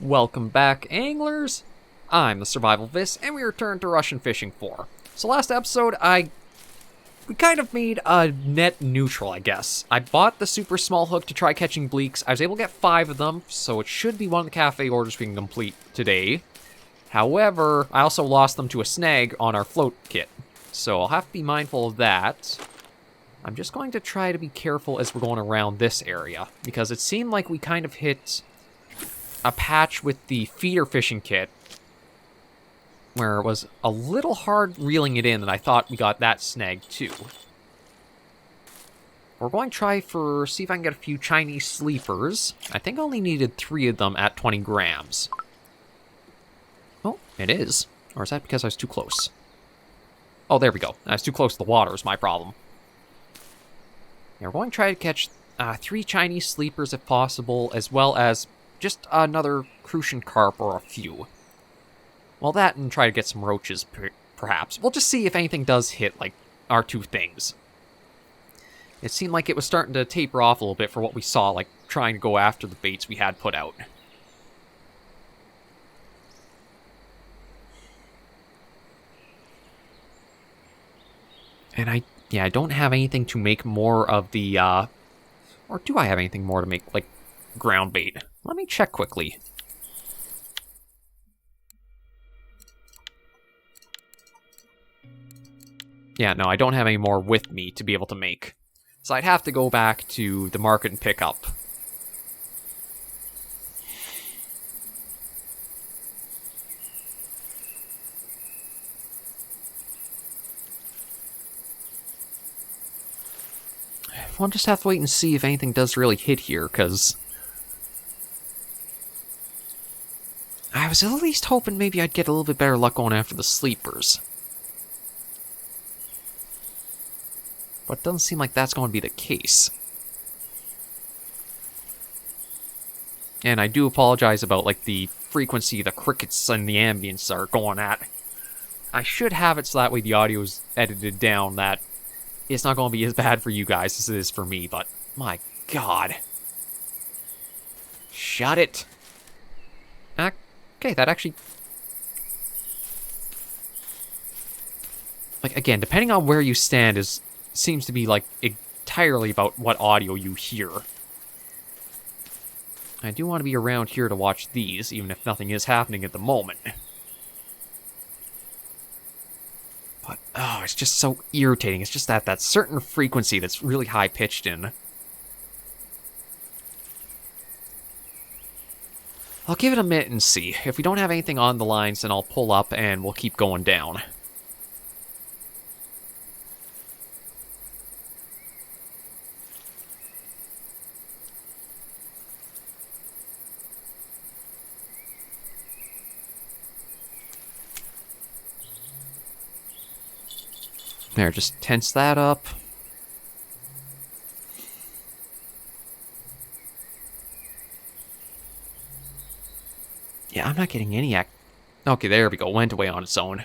Welcome back, anglers! I'm the Survivalist, and we returned to Russian Fishing 4. So last episode, we kind of made a net neutral, I guess. I bought the super small hook to try catching bleaks. I was able to get 5 of them, so it should be one of the cafe orders we can complete today. However, I also lost them to a snag on our float kit, so I'll have to be mindful of that. I'm just going to try to be careful as we're going around this area, because it seemed like we kind of hit a patch with the feeder fishing kit where it was a little hard reeling it in, and I thought we got that snag too. We're going to try see if I can get a few Chinese sleepers. I think I only needed 3 of them at 20 grams. Oh, it is. Or is that because I was too close? Oh, there we go. I was too close to the water is my problem. Yeah, we're going to try to catch 3 Chinese sleepers if possible, as well as just another crucian carp or a few. Well, that and try to get some roaches, perhaps. We'll just see if anything does hit, like, our 2 things. It seemed like it was starting to taper off a little bit for what we saw, like, trying to go after the baits we had put out. And I don't have anything to make more of the, or do I have anything more to make, like, ground bait? Let me check quickly. Yeah, no, I don't have any more with me to be able to make. So I'd have to go back to the market and pick up. We'll just have to wait and see if anything does really hit here, because I was at least hoping maybe I'd get a little bit better luck going after the sleepers. But it doesn't seem like that's going to be the case. And I do apologize about, like, the frequency the crickets and the ambience are going at. I should have it so that way the audio is edited down, that it's not going to be as bad for you guys as it is for me, but my god. Shut it. Okay, that actually... Like, again, depending on where you stand seems to be, like, entirely about what audio you hear. I do want to be around here to watch these, even if nothing is happening at the moment. But, oh, it's just so irritating. It's just that certain frequency that's really high-pitched in. I'll give it a minute and see. If we don't have anything on the lines, then I'll pull up and we'll keep going down. There, just tense that up. Yeah, I'm not getting any Okay, there we go. Went away on its own.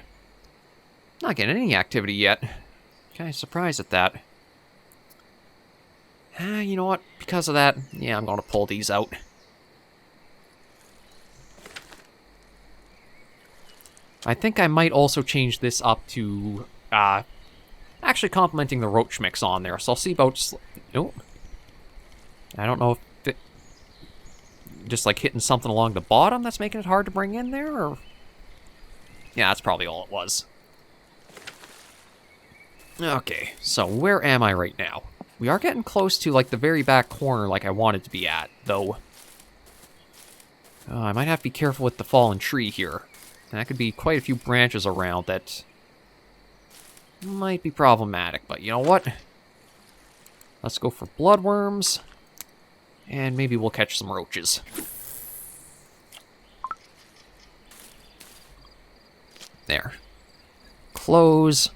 Not getting any activity yet. Kind of surprised at that. You know what? Because of that, yeah, I'm going to pull these out. I think I might also change this up to, actually complementing the roach mix on there. So I'll see about... Oh. I don't know if it... Just like hitting something along the bottom that's making it hard to bring in there, or... Yeah, that's probably all it was. Okay, so where am I right now? We are getting close to, like, the very back corner like I wanted to be at, though. I might have to be careful with the fallen tree here. That could be quite a few branches around that might be problematic, but you know what? Let's go for bloodworms, and maybe we'll catch some roaches. There. Close.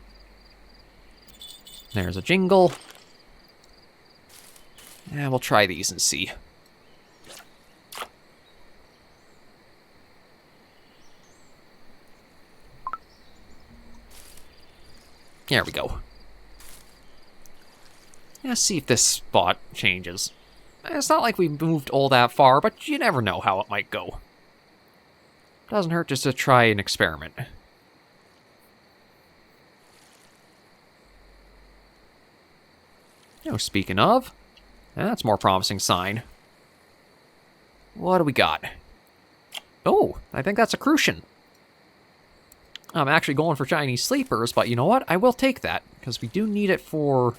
There's a jingle. Yeah, we'll try these and see. There we go. Let's see if this spot changes. It's not like we've moved all that far, but you never know how it might go. Doesn't hurt just to try an experiment. Speaking of, that's a more promising sign. What do we got? Oh, I think that's a crucian. I'm actually going for Chinese sleepers, but you know what? I will take that, because we do need it for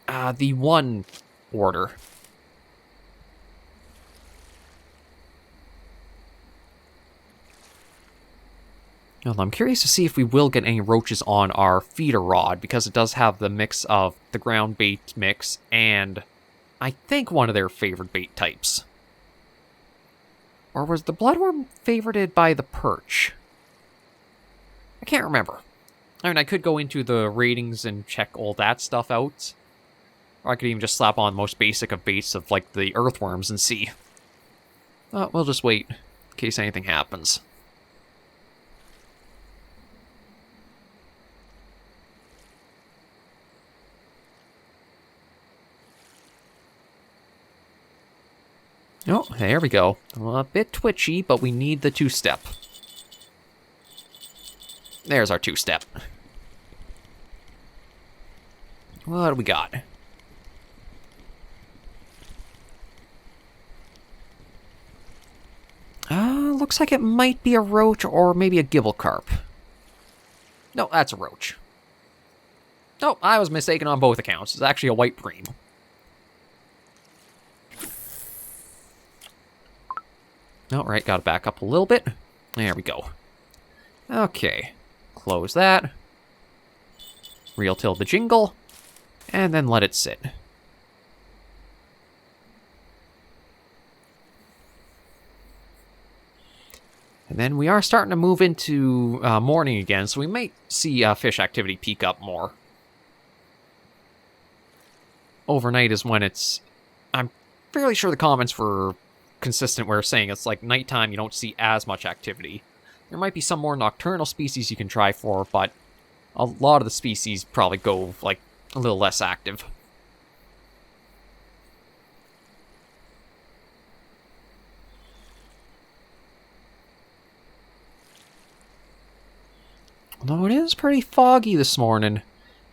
the one order. Well, I'm curious to see if we will get any roaches on our feeder rod, because it does have the mix of the ground bait mix and I think one of their favorite bait types. Or was the bloodworm favorited by the perch? I can't remember. I mean, I could go into the ratings and check all that stuff out. Or I could even just slap on the most basic of baits of, like, the earthworms and see. We'll just wait in case anything happens. Oh, there we go. A bit twitchy, but we need the two-step. There's our two-step. What do we got? Looks like it might be a roach or maybe a gibble carp. No, that's a roach. Oh, I was mistaken on both accounts. It's actually a white bream. Alright, gotta back up a little bit. There we go. Okay. Close that. Reel till the jingle. And then let it sit. And then we are starting to move into morning again, so we might see fish activity peak up more. Overnight is when it's... I'm fairly sure the comments were consistent where saying it's like nighttime you don't see as much activity. There might be some more nocturnal species you can try for, but a lot of the species probably go like a little less active. Although it is pretty foggy this morning.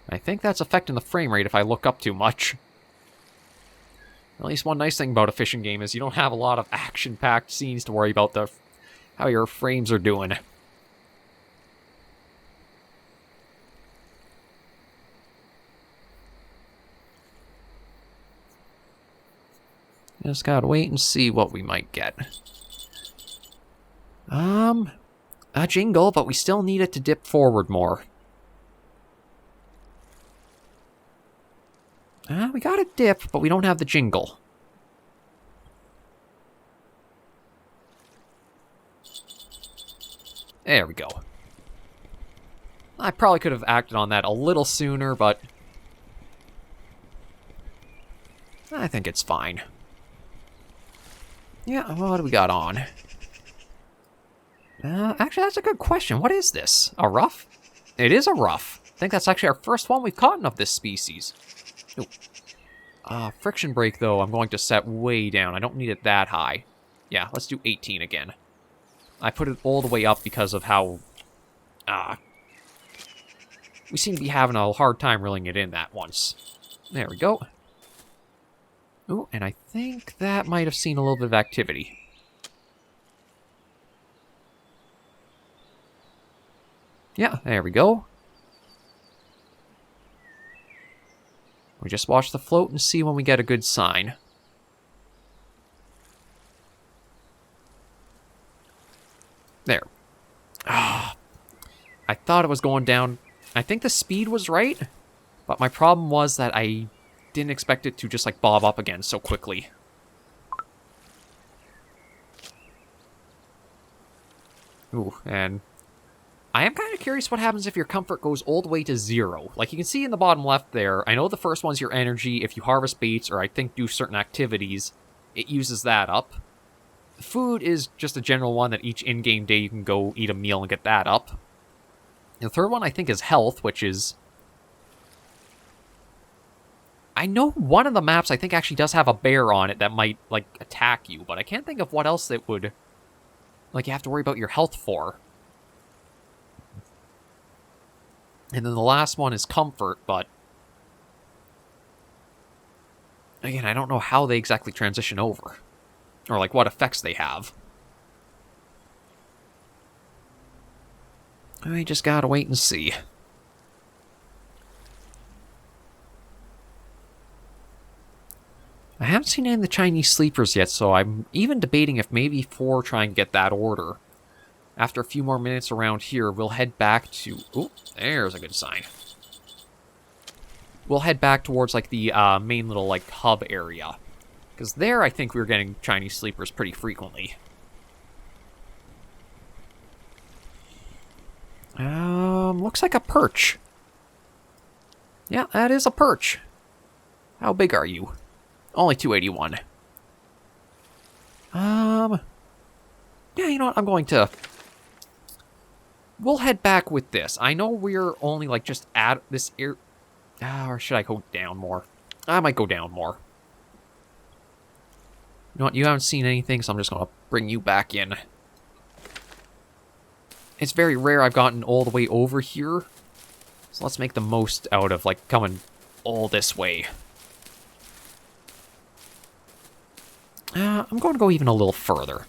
I think that's affecting the frame rate if I look up too much. At least one nice thing about a fishing game is you don't have a lot of action-packed scenes to worry about how your frames are doing. Just gotta wait and see what we might get. A jingle, but we still need it to dip forward more. We got a dip, but we don't have the jingle. There we go. I probably could have acted on that a little sooner, but I think it's fine. Yeah, what do we got on? Actually, that's a good question. What is this? A rough? It is a rough. I think that's actually our first one we've caught of this species. Ooh. Friction brake, though, I'm going to set way down. I don't need it that high. Yeah, let's do 18 again. I put it all the way up because of how... we seem to be having a hard time reeling it in that once. There we go. Ooh, and I think that might have seen a little bit of activity. Yeah, there we go. We just watch the float and see when we get a good sign. There. I thought it was going down. I think the speed was right, but my problem was that I didn't expect it to just like bob up again so quickly. Ooh, and I am kind of curious what happens if your comfort goes all the way to 0. Like you can see in the bottom left there, I know the first one's your energy. If you harvest baits or I think do certain activities, it uses that up. Food is just a general one that each in-game day you can go eat a meal and get that up. And the third one I think is health, which is... I know one of the maps I think actually does have a bear on it that might, like, attack you, but I can't think of what else it would like, you have to worry about your health for. And then the last one is comfort, but again, I don't know how they exactly transition over. Or, like, what effects they have. I just gotta wait and see. I haven't seen any of the Chinese sleepers yet, so I'm even debating if maybe 4 try and get that order. After a few more minutes around here, we'll head back to... Ooh, there's a good sign. We'll head back towards, like, the main little, like, hub area. Because there, I think we were getting Chinese sleepers pretty frequently. Looks like a perch. Yeah, that is a perch. How big are you? Only 281. Yeah, you know what? I'm going to... We'll head back with this. I know we're only, like, just at this area... or should I go down more? I might go down more. You know what? You haven't seen anything, so I'm just going to bring you back in. It's very rare I've gotten all the way over here. So let's make the most out of, like, coming all this way. I'm going to go even a little further.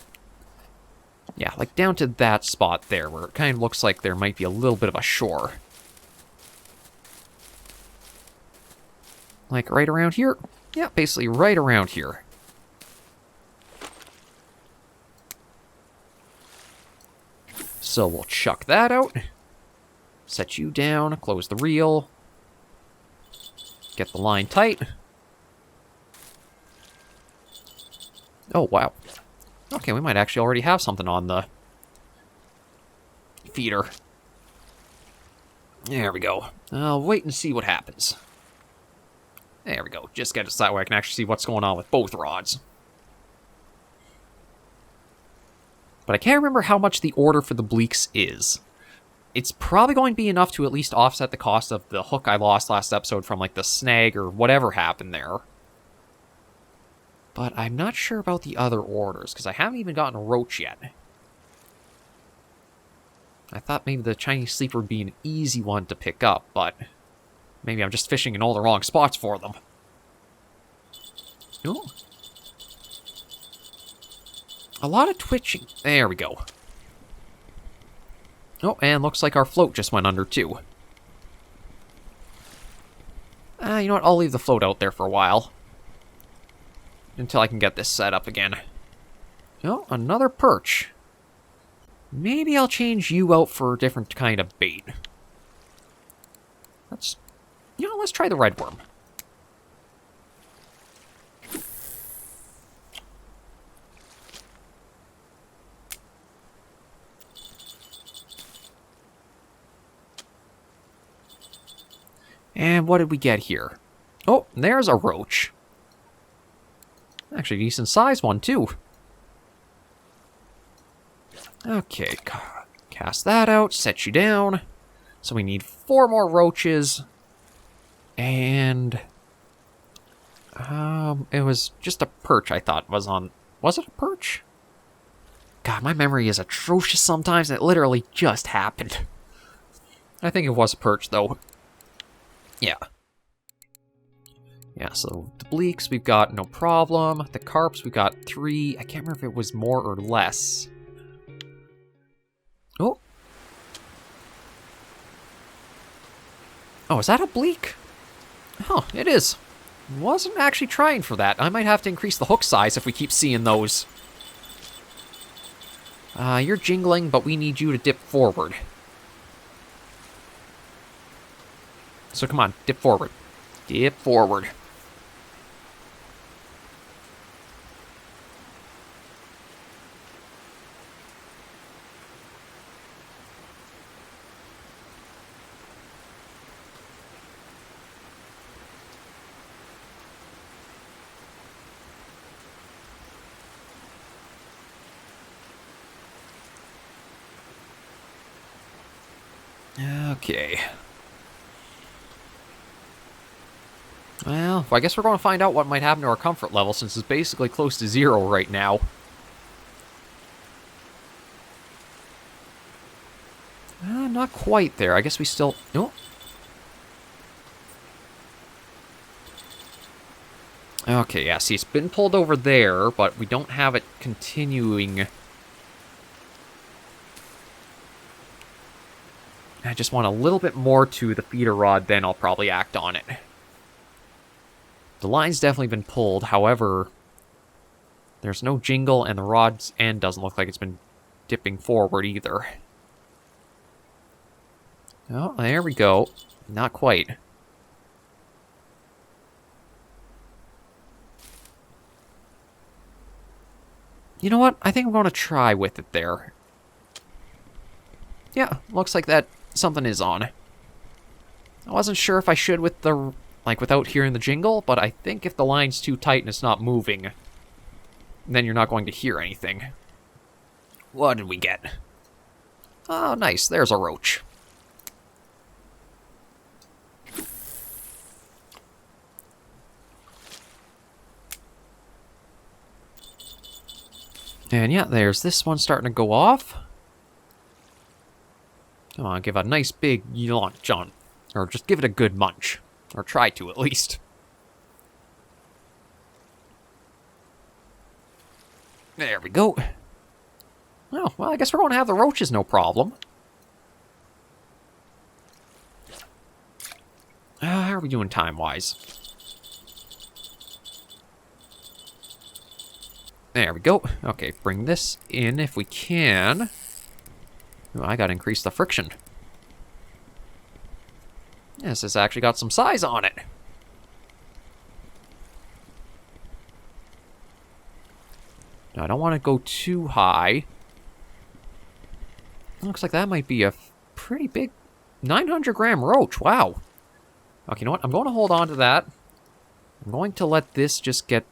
Yeah, like down to that spot there, where it kind of looks like there might be a little bit of a shore. Like right around here? Yeah, basically right around here. So we'll chuck that out. Set you down, close the reel. Get the line tight. Oh, wow. Okay, we might actually already have something on the feeder. There we go. I'll wait and see what happens. There we go. Just get us that way I can actually see what's going on with both rods. But I can't remember how much the order for the Bleaks is. It's probably going to be enough to at least offset the cost of the hook I lost last episode from, like, the snag or whatever happened there. But I'm not sure about the other orders, because I haven't even gotten a roach yet. I thought maybe the Chinese sleeper would be an easy one to pick up, but maybe I'm just fishing in all the wrong spots for them. Ooh. A lot of twitching. There we go. Oh, and looks like our float just went under, too. You know what? I'll leave the float out there for a while. Until I can get this set up again. Oh, another perch. Maybe I'll change you out for a different kind of bait. Let's try the red worm. And what did we get here? Oh, there's a roach. Actually, decent size one, too. Okay, cast that out, set you down. So we need 4 more roaches. And... it was just a perch I thought was on... Was it a perch? God, my memory is atrocious sometimes, and it literally just happened. I think it was a perch, though. Yeah. Yeah, so the Bleaks we've got no problem. The Carps we've got 3. I can't remember if it was more or less. Oh. Oh, is that a Bleak? Oh, it is. Wasn't actually trying for that. I might have to increase the hook size if we keep seeing those. You're jingling, but we need you to dip forward. So come on, dip forward. Dip forward. Okay. Well, I guess we're going to find out what might happen to our comfort level, since it's basically close to 0 right now. Not quite there. I guess we still... Oh. Okay, yeah, see, it's been pulled over there, but we don't have it continuing. I just want a little bit more to the feeder rod, then I'll probably act on it. The line's definitely been pulled, however, there's no jingle, and the rod's end doesn't look like it's been dipping forward either. Oh, there we go. Not quite. You know what? I think I'm going to try with it there. Yeah, looks like that something is on. I wasn't sure if I should with the, like, without hearing the jingle, but I think if the line's too tight and it's not moving, then you're not going to hear anything. What did we get? Oh, nice. There's a roach. And yeah, there's this one starting to go off. Come on, give a nice big launch on. Or just give it a good munch. Or try to, at least. There we go. Oh, well, I guess we're going to have the roaches, no problem. How are we doing time-wise? There we go. Okay, bring this in if we can. Oh, I gotta increase the friction. This has actually got some size on it. Now, I don't want to go too high. Looks like that might be a pretty big 900-gram roach. Wow. Okay, you know what? I'm going to hold on to that. I'm going to let this just get...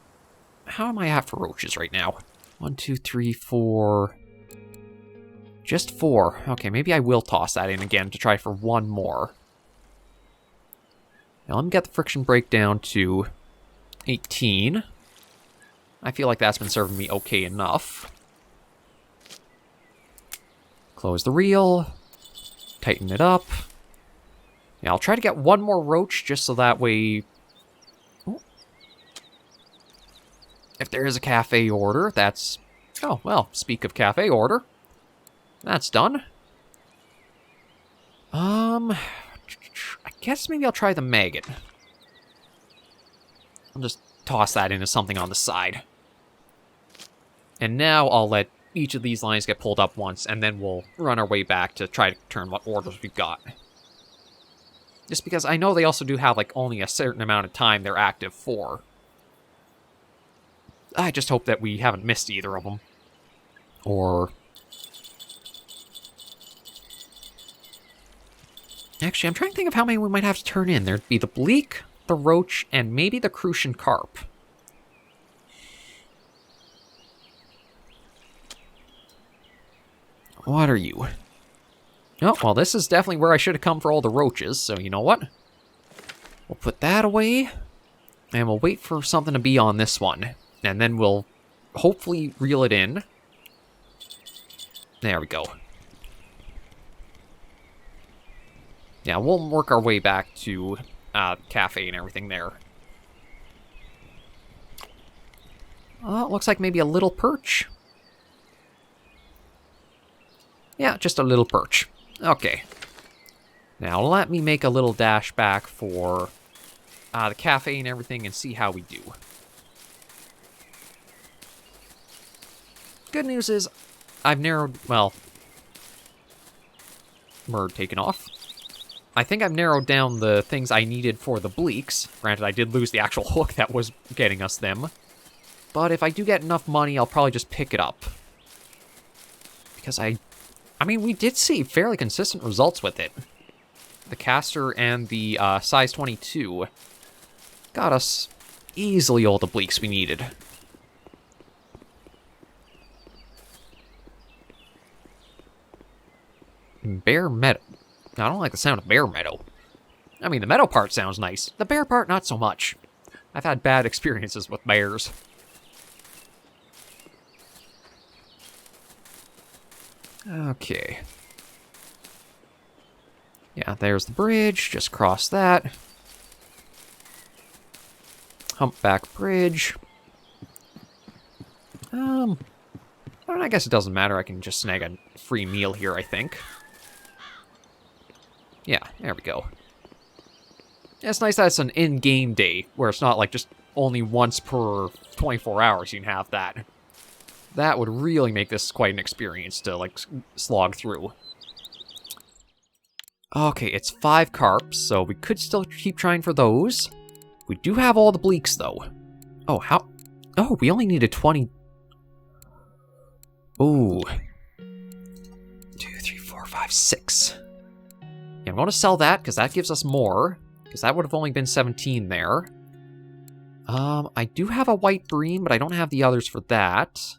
How am I at for roaches right now? 1, 2, 3, 4... Just 4. Okay, maybe I will toss that in again to try for one more. Now let me get the friction brake down to 18. I feel like that's been serving me okay enough. Close the reel. Tighten it up. Yeah, I'll try to get one more roach just so that way... Ooh. If there is a cafe order, that's... Oh, well, speak of cafe order. That's done. I guess maybe I'll try the maggot. I'll just toss that into something on the side. And now I'll let each of these lines get pulled up once, and then we'll run our way back to try to turn what orders we've got. Just because I know they also do have, like, only a certain amount of time they're active for. I just hope that we haven't missed either of them. Or... Actually, I'm trying to think of how many we might have to turn in. There'd be the Bleak, the Roach, and maybe the Crucian Carp. What are you? Oh, well, this is definitely where I should have come for all the roaches, so you know what? We'll put that away, and we'll wait for something to be on this one. And then we'll hopefully reel it in. There we go. Yeah, we'll work our way back to cafe and everything there. It looks like maybe a little perch. Yeah, just a little perch. Okay. Now let me make a little dash back for the cafe and everything and see how we do. Good news is I've narrowed, well, bird taken off. I think I've narrowed down the things I needed for the Bleaks. Granted, I did lose the actual hook that was getting us them. But if I do get enough money, I'll probably just pick it up. Because I mean, we did see fairly consistent results with it. The caster and the size 22 got us easily all the Bleaks we needed. Bear Meadow. I don't like the sound of Bear Meadow. I mean, the meadow part sounds nice. The bear part, not so much. I've had bad experiences with bears. Okay. Yeah, there's the bridge. Just cross that. Humpback bridge. I guess it doesn't matter. I can just snag a free meal here, I think. Yeah, there we go. Yeah, it's nice that it's an in-game day, where it's not like just only once per 24 hours you can have that. That would really make this quite an experience to, like, slog through. Okay, it's 5 carps, so we could still keep trying for those. We do have all the bleaks, though. Oh, how? Oh, we only needed 20. Ooh. 2, 3, 4, 5, 6. Yeah, I'm going to sell that, because that gives us more. Because that would have only been 17 there. I do have a white bream, but I don't have the others for that.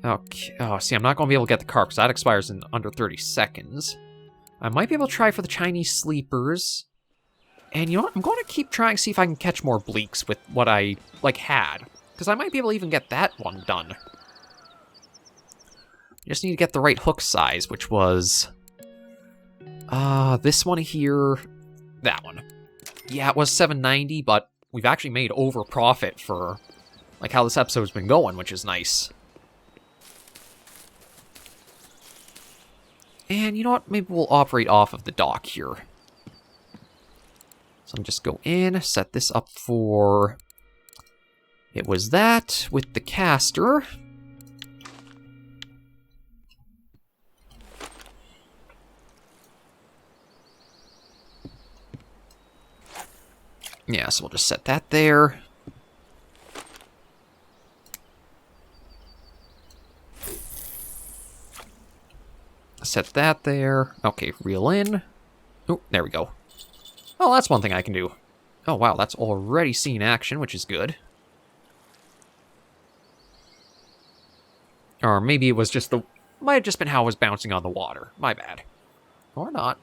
Okay. Oh, see, I'm not going to be able to get the carp, because that expires in under 30 seconds. I might be able to try for the Chinese sleepers. And you know what? I'm going to keep trying to see if I can catch more bleaks with what I, like, had. Because I might be able to even get that one done. Just need to get the right hook size, which was... this one here... That one. Yeah, it was 790, but we've actually made over profit for, like, how this episode's been going, which is nice. And you know what? Maybe we'll operate off of the dock here. So I'm just go in, set this up for... It was that with the caster. Yeah, so we'll just set that there. Set that there. Okay, reel in. Oh, there we go. Oh, that's one thing I can do. Oh, wow, that's already seen action, which is good. Or maybe it was just the... Might have just been how I was bouncing on the water. My bad. Or not.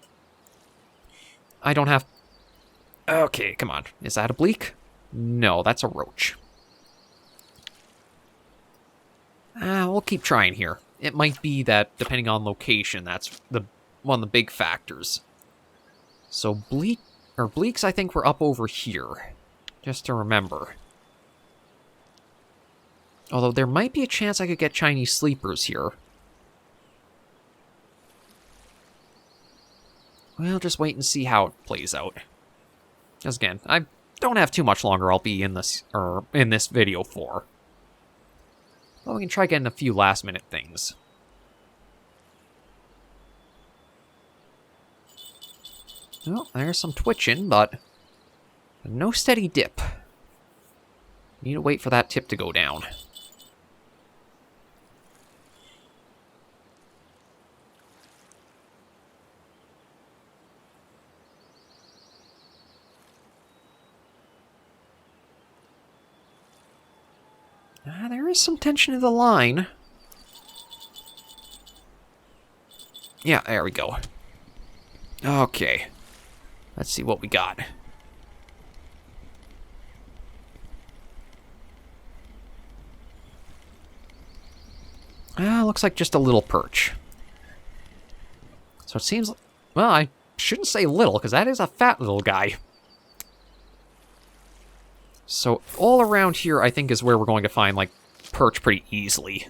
I don't have... Okay, come on. Is that a bleak? No, that's a roach. We'll keep trying here. It might be that, depending on location, that's one of the big factors. So bleaks, I think, were up over here. Just to remember. Although there might be a chance I could get Chinese sleepers here. We'll just wait and see how it plays out. Because again, I don't have too much longer I'll be in this video for. Well, we can try getting a few last-minute things. Well, there's some twitching, but no steady dip. Need to wait for that tip to go down. There is some tension in the line. Yeah, there we go. Okay. Let's see what we got. Looks like just a little perch. So it seems... Well, I shouldn't say little, because that is a fat little guy. So all around here, I think, is where we're going to find, like, perch pretty easily.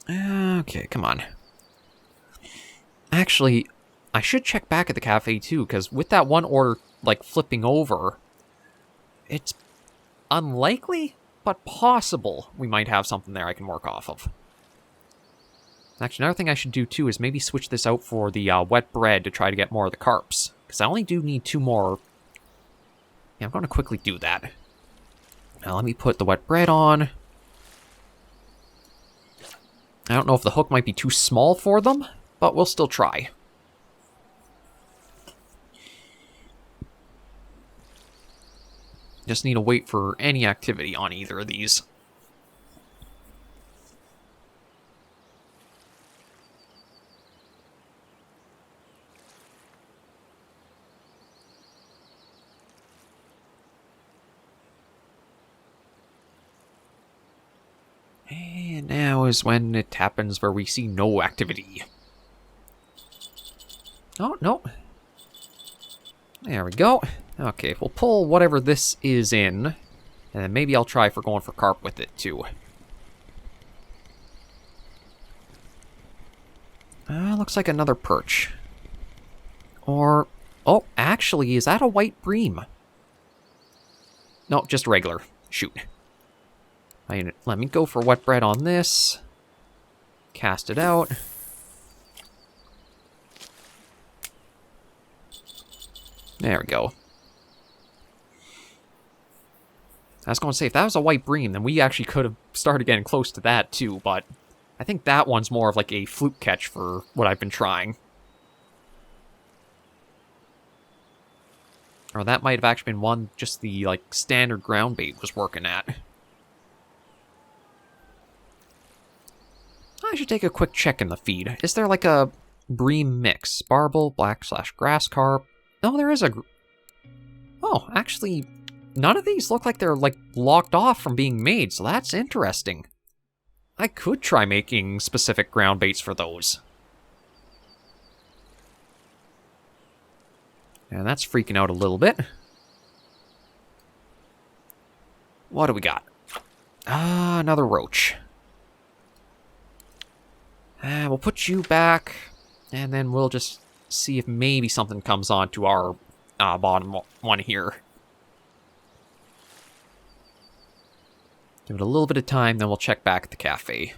Okay, come on. Actually, I should check back at the cafe, too, because with that one order, like, flipping over, it's unlikely, but possible we might have something there I can work off of. Actually, another thing I should do, too, is maybe switch this out for the wet bread to try to get more of the carps. Because I only do need 2 more. Yeah, I'm going to quickly do that. Now, let me put the wet bread on. I don't know if the hook might be too small for them, but we'll still try. Just need to wait for any activity on either of these. And now is when it happens where we see no activity. Oh, no. There we go. Okay, we'll pull whatever this is in. And then maybe I'll try for going for carp with it, too. Looks like another perch. Or... oh, actually, is that a white bream? No, just regular. Shoot. Let me go for wet bread on this. Cast it out. There we go. I was going to say, if that was a white bream, then we actually could have started getting close to that too, but I think that one's more of like a fluke catch for what I've been trying. Or that might have actually been one just the like standard ground bait was working at. I should take a quick check in the feed. Is there like a bream mix? Barbel, black/grass carp. No, there is a... oh, actually, none of these look like they're like locked off from being made, so that's interesting. I could try making specific ground baits for those. And that's freaking out a little bit. What do we got? Another roach. We'll put you back, and then we'll just see if maybe something comes on to our bottom one here. Give it a little bit of time, then we'll check back at the cafe.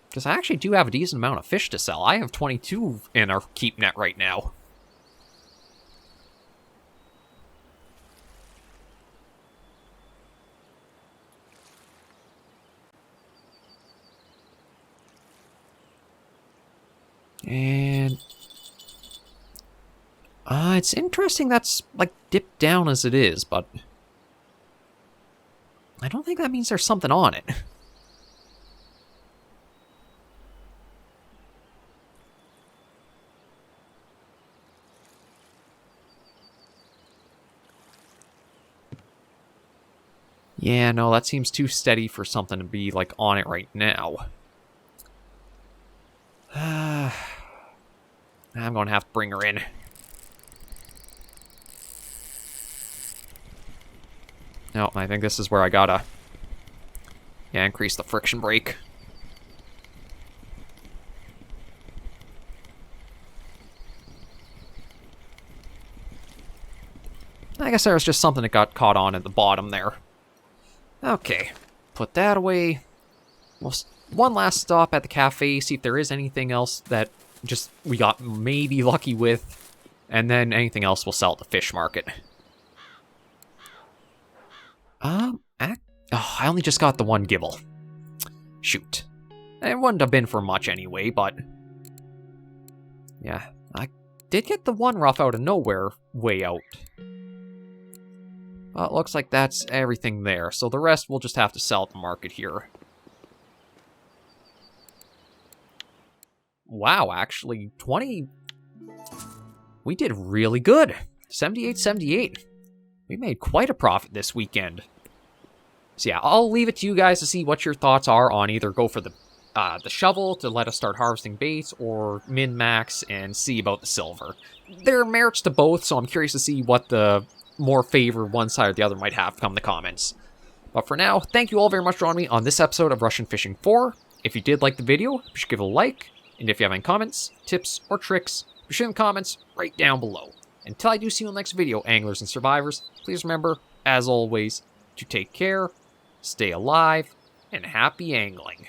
Because I actually do have a decent amount of fish to sell. I have 22 in our keep net right now. And it's interesting that's like dipped down as it is, but I don't think that means there's something on it. Yeah, no, that seems too steady for something to be like on it right now. I'm going to have to bring her in. No, I think this is where I gotta... yeah, increase the friction brake. I guess there was just something that got caught on at the bottom there. Okay, put that away. One last stop at the cafe, see if there is anything else that just we got maybe lucky with, and then anything else we'll sell at the fish market. I only just got the one gibble. Shoot. It wouldn't have been for much anyway, but... yeah, I did get the one rough out of nowhere way out. Well, it looks like that's everything there, so the rest we'll just have to sell at the market here. Wow, actually, 20... we did really good. 78.78. We made quite a profit this weekend. So yeah, I'll leave it to you guys to see what your thoughts are on either go for the shovel to let us start harvesting baits, or min-max and see about the silver. There are merits to both, so I'm curious to see what the more favor one side or the other might have come in the comments. But for now, thank you all very much for joining me on this episode of Russian Fishing 4. If you did like the video, be sure to give it a like, and if you have any comments, tips, or tricks, be sure in the comments right down below. Until I do see you in the next video, anglers and survivors, please remember, as always, to take care, stay alive, and happy angling.